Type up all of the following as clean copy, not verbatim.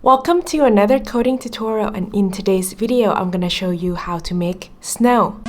Welcome to another coding tutorial, and in today's video I'm gonna show you how to make snow.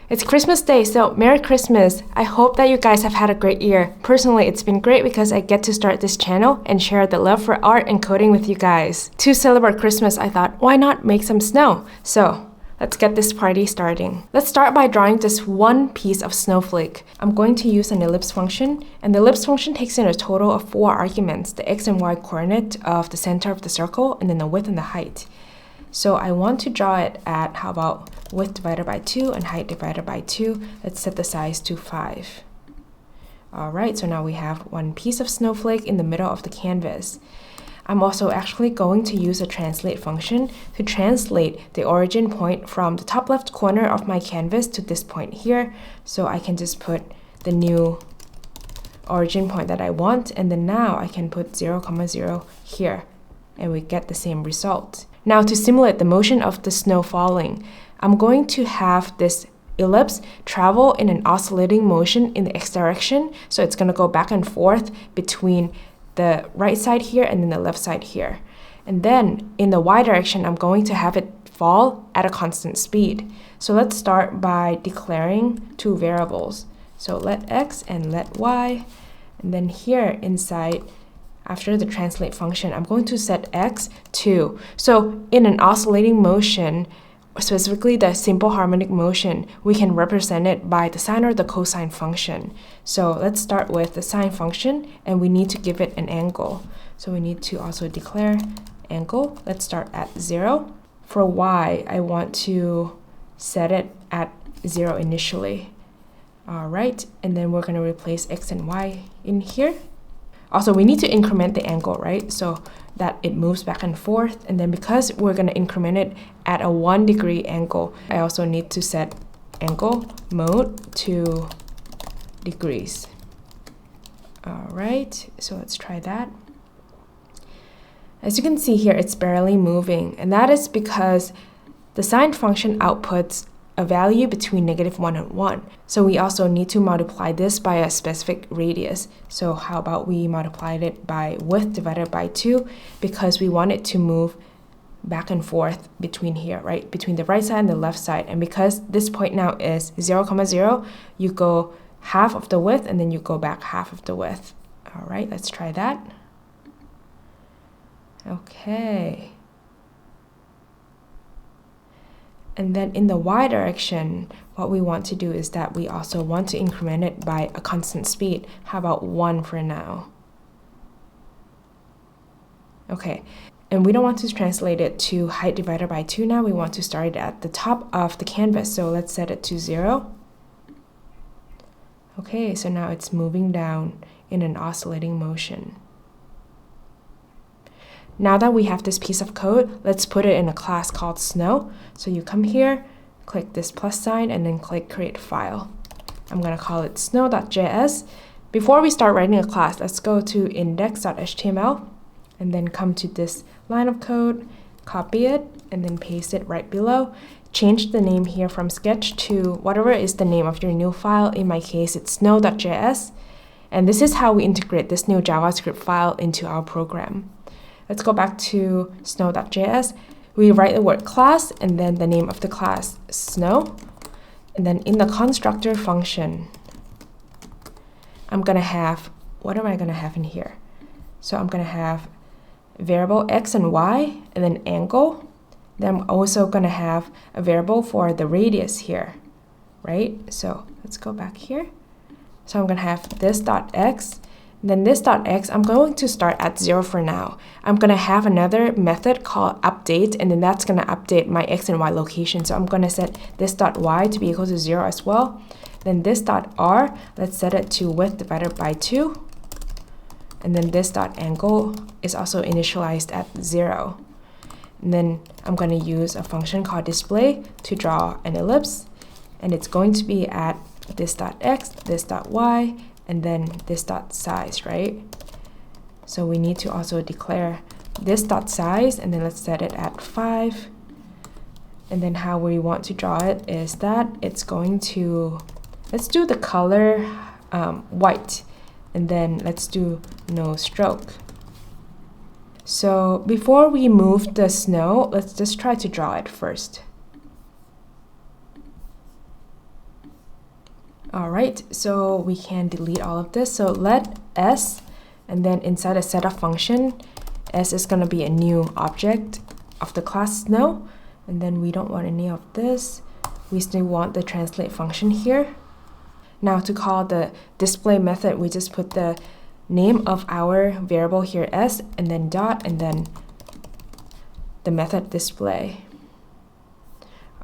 It's Christmas Day, so Merry Christmas! I hope that you guys have had a great year. Personally, it's been great because I get to start this channel and share the love for art and coding with you guys. To celebrate Christmas, I thought, why not make some snow? So, let's get this party starting. Let's start by drawing just one piece of snowflake. I'm going to use an ellipse function, and the ellipse function takes in a total of 4 arguments, the x and y coordinate of the center of the circle, and then the width and the height. So I want to draw it at, how about width divided by 2 and height divided by 2. Let's set the size to 5. Alright, so now we have one piece of snowflake in the middle of the canvas. I'm also actually going to use a translate function to translate the origin point from the top left corner of my canvas to this point here. So I can just put the new origin point that I want, and then now I can put 0, 0 here, and we get the same result. Now to simulate the motion of the snow falling, I'm going to have this ellipse travel in an oscillating motion in the x direction. So it's going to go back and forth between the right side here and then the left side here. And then in the y direction, I'm going to have it fall at a constant speed. So let's start by declaring 2 variables. So let x and let y. And then here inside, after the translate function, I'm going to set x to. So in an oscillating motion, specifically the simple harmonic motion, we can represent it by the sine or the cosine function. So let's start with the sine function, and we need to give it an angle. So we need to also declare angle. Let's start at 0. For y, I want to set it at 0 initially. All right, and then we're going to replace x and y in here. Also, we need to increment the angle, right? So that it moves back and forth. And then because we're going to increment it at a 1 degree angle, I also need to set angle mode to degrees. All right, so let's try that. As you can see here, it's barely moving, and that is because the sine function outputs a value between -1 and 1. So we also need to multiply this by a specific radius. So how about we multiplied it by width divided by 2, because we want it to move back and forth between here, right? Between the right side and the left side. And because this point now is 0, 0, you go half of the width and then you go back half of the width. All right, let's try that. Okay. And then in the y direction, what we want to do is that we also want to increment it by a constant speed. How about 1 for now? Okay, and we don't want to translate it to height divided by 2 now. We want to start it at the top of the canvas. So let's set it to 0. Okay, so now it's moving down in an oscillating motion. Now that we have this piece of code, let's put it in a class called snow. So you come here, click this plus sign, and then click create file. I'm going to call it snow.js. Before we start writing a class, let's go to index.html and then come to this line of code, copy it, and then paste it right below. Change the name here from sketch to whatever is the name of your new file. In my case, it's snow.js. And this is how we integrate this new JavaScript file into our program. Let's go back to snow.js. We write the word class and then the name of the class, snow. And then in the constructor function, I'm going to have, what am I going to have in here? So I'm going to have variable x and y, and then angle. Then I'm also going to have a variable for the radius here, right? So let's go back here. So I'm going to have this dot x. Then this dot x, I'm going to start at 0 for now. I'm going to have another method called update, and then that's going to update my x and y location. So I'm going to set this dot y to be equal to 0 as well. Then this dot r, let's set it to width divided by 2. And then this dot angle is also initialized at 0. And then I'm going to use a function called display to draw an ellipse. And it's going to be at this dot x, this dot y, and then this dot size, right? So we need to also declare this dot size, and then let's set it at 5. And then how we want to draw it is that it's going to, let's do the color white, and then let's do no stroke. So before we move the snow, let's just try to draw it first. All right, so we can delete all of this. So let s, and then inside a setup function, s is going to be a new object of the class snow. And then we don't want any of this. We still want the translate function here. Now to call the display method, we just put the name of our variable here s, and then dot, and then the method display.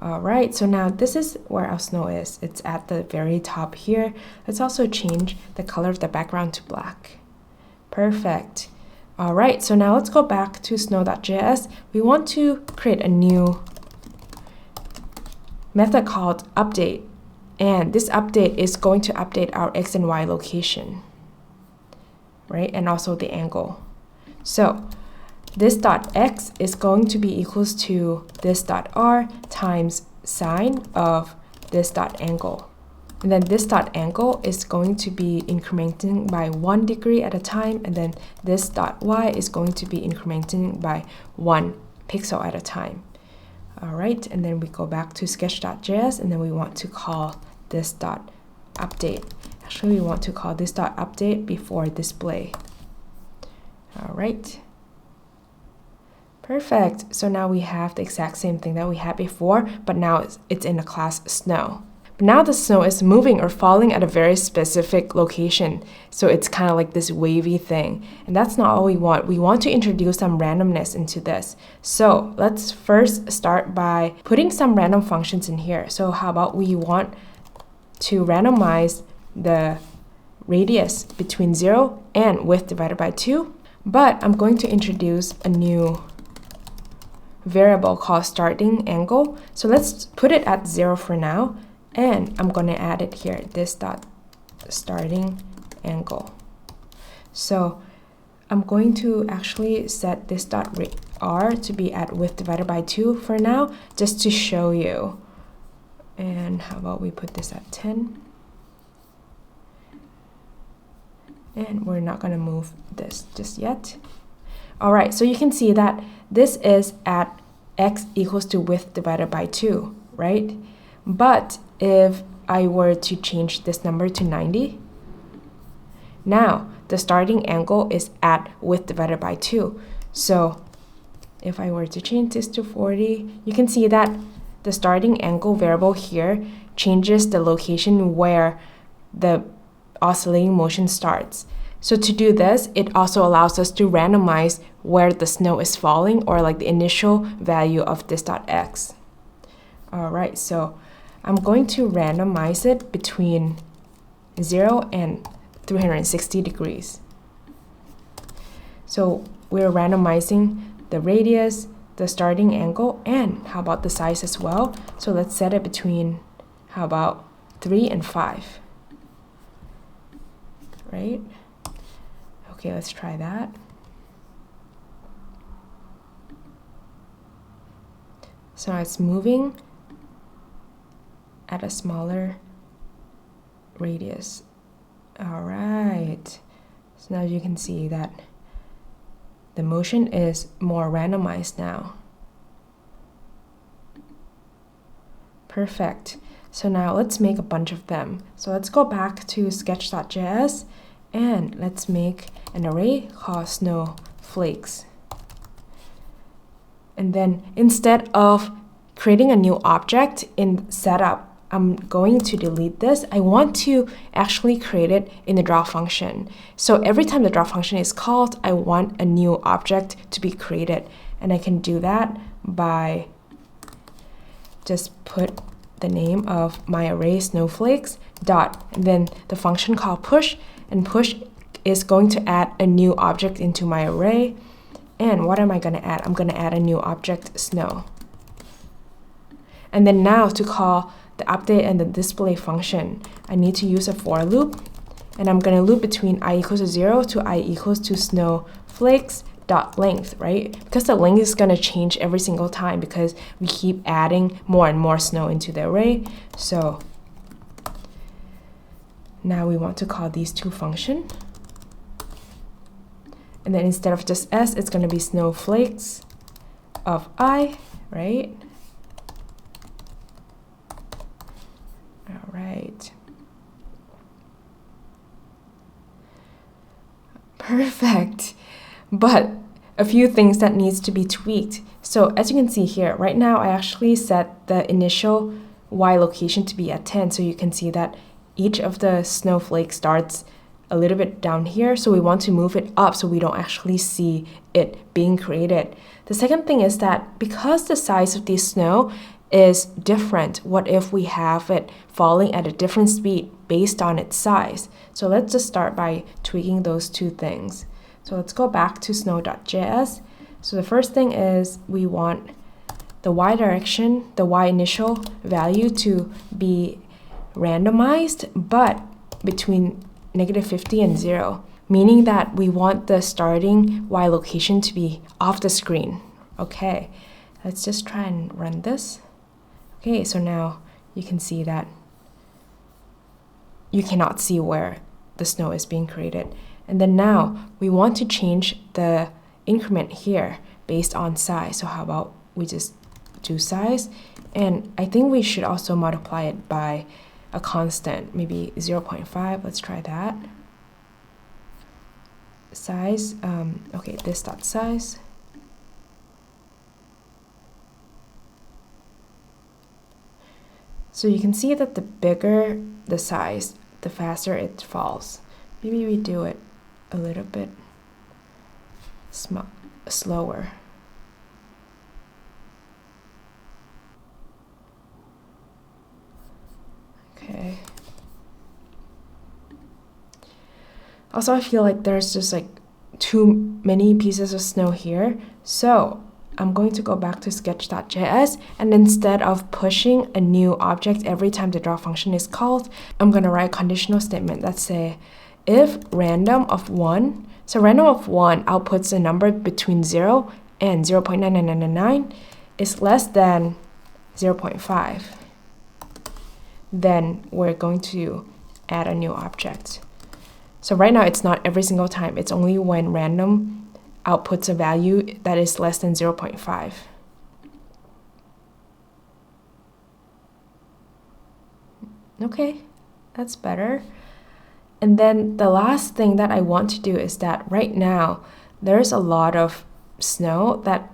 All right, so now this is where our snow is. It's at the very top here. Let's also change the color of the background to black. Perfect. All right, so now let's go back to snow.js. We want to create a new method called update. And this update is going to update our x and y location, right? And also the angle. So this dot x is going to be equals to this dot r times sine of this dot angle. And then this dot angle is going to be incrementing by 1 degree at a time. And then this dot y is going to be incrementing by 1 pixel at a time. All right, and then we go back to sketch.js, and then we want to call this dot update. Actually, we want to call this dot update before display. All right. Perfect. So now we have the exact same thing that we had before, but now it's in the class snow. But now the snow is moving or falling at a very specific location. So it's kind of like this wavy thing. And that's not all we want. We want to introduce some randomness into this. So let's first start by putting some random functions in here. So how about we want to randomize the radius between 0 and width divided by 2. But I'm going to introduce a new variable called starting angle. So let's put it at 0 for now. And I'm going to add it here, this dot starting angle. So I'm going to actually set this dot r to be at width divided by 2 for now, just to show you. And how about we put this at 10? And we're not going to move this just yet. All right, so you can see that this is at x equals to width divided by 2, right? But if I were to change this number to 90, now the starting angle is at width divided by 2. So if I were to change this to 40, you can see that the starting angle variable here changes the location where the oscillating motion starts. So to do this, it also allows us to randomize where the snow is falling, or like the initial value of this dot x. All right, so I'm going to randomize it between 0 and 360 degrees. So we're randomizing the radius, the starting angle, and how about the size as well? So let's set it between, how about 3 and 5, right? Okay, let's try that. So it's moving at a smaller radius. All right, so now you can see that the motion is more randomized now. Perfect. So now let's make a bunch of them. So let's go back to sketch.js and let's make an array called snowflakes. And then instead of creating a new object in setup, I'm going to delete this. I want to actually create it in the draw function. So every time the draw function is called, I want a new object to be created. And I can do that by just put the name of my array snowflakes dot, and then the function called push, and push is going to add a new object into my array. And what am I going to add? I'm going to add a new object, snow. And then now to call the update and the display function, I need to use a for loop, and I'm going to loop between I equals to 0 to I equals to snowflakes dot length, right? Because the length is going to change every single time because we keep adding more and more snow into the array. So now we want to call these two functions. And then instead of just S, it's going to be snowflakes of I, right? All right. Perfect. But a few things that needs to be tweaked. So as you can see here, right now I actually set the initial Y location to be at 10. So you can see that each of the snowflakes starts a little bit down here. So we want to move it up so we don't actually see it being created. The second thing is that because the size of the snow is different, what if we have it falling at a different speed based on its size? So let's just start by tweaking those two things. So let's go back to snow.js. So the first thing is we want the Y direction, the Y initial value to be randomized, but between -50 and 0, meaning that we want the starting Y location to be off the screen. Okay, let's just try and run this. Okay, so now you can see that you cannot see where the snow is being created. And then now we want to change the increment here based on size. So how about we just do size? And I think we should also multiply it by a constant, maybe 0.5. Let's try that. Size, okay, this dot size. So you can see that the bigger the size, the faster it falls. Maybe we do it a little bit slower. Okay. Also, I feel like there's just like too many pieces of snow here. So I'm going to go back to sketch.js, and instead of pushing a new object every time the draw function is called, I'm going to write a conditional statement that say if random of 1, so random of 1 outputs a number between 0 and 0.9999 is less than 0.5, then we're going to add a new object. So right now it's not every single time, it's only when random outputs a value that is less than 0.5. Okay, that's better. And then the last thing that I want to do is that right now there's a lot of snow that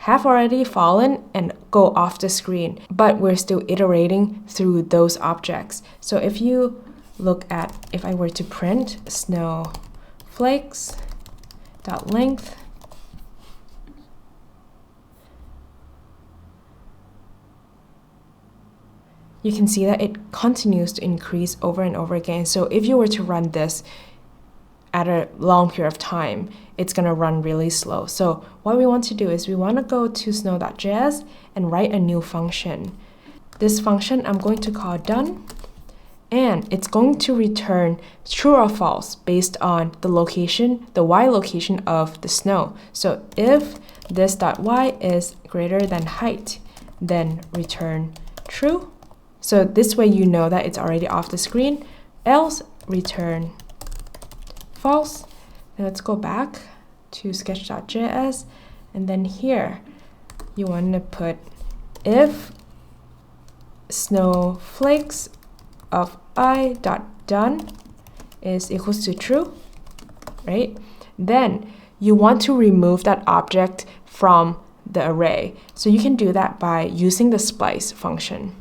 have already fallen and go off the screen, but we're still iterating through those objects. So if you look at, if I were to print snowflakes.length, you can see that it continues to increase over and over again. So if you were to run this at a long period of time, it's going to run really slow. So what we want to do is we want to go to snow.js and write a new function. This function I'm going to call done, and it's going to return true or false based on the location, the Y location of the snow. So if this.y is greater than height, then return true. So this way you know that it's already off the screen, else return false. Now let's go back to sketch.js, and then here you want to put if snowflakes of I.done is equals to true, right? Then you want to remove that object from the array. So you can do that by using the splice function.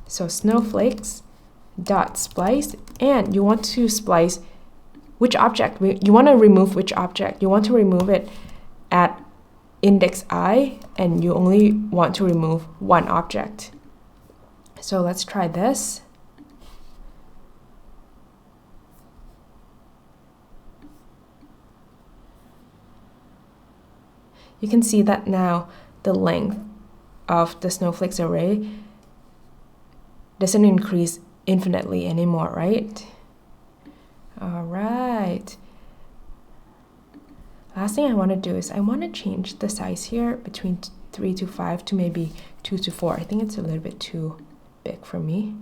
So snowflakes.splice, and you want to splice which object. You want to remove which object. You want to remove it at index I, and you only want to remove one object. So let's try this. You can see that now the length of the snowflakes array doesn't increase infinitely anymore, right? All right. Last thing I want to do is I want to change the size here between 3 to 5 to maybe 2 to 4. I think it's a little bit too big for me.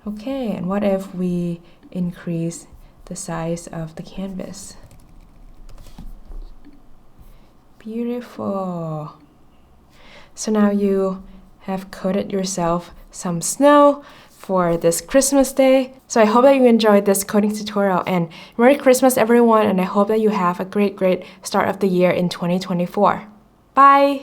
Okay, and what if we increase the size of the canvas? Beautiful. So now you have coated yourself some snow for this Christmas day. So I hope that you enjoyed this coding tutorial, and Merry Christmas everyone, and I hope that you have a great start of the year in 2024. Bye!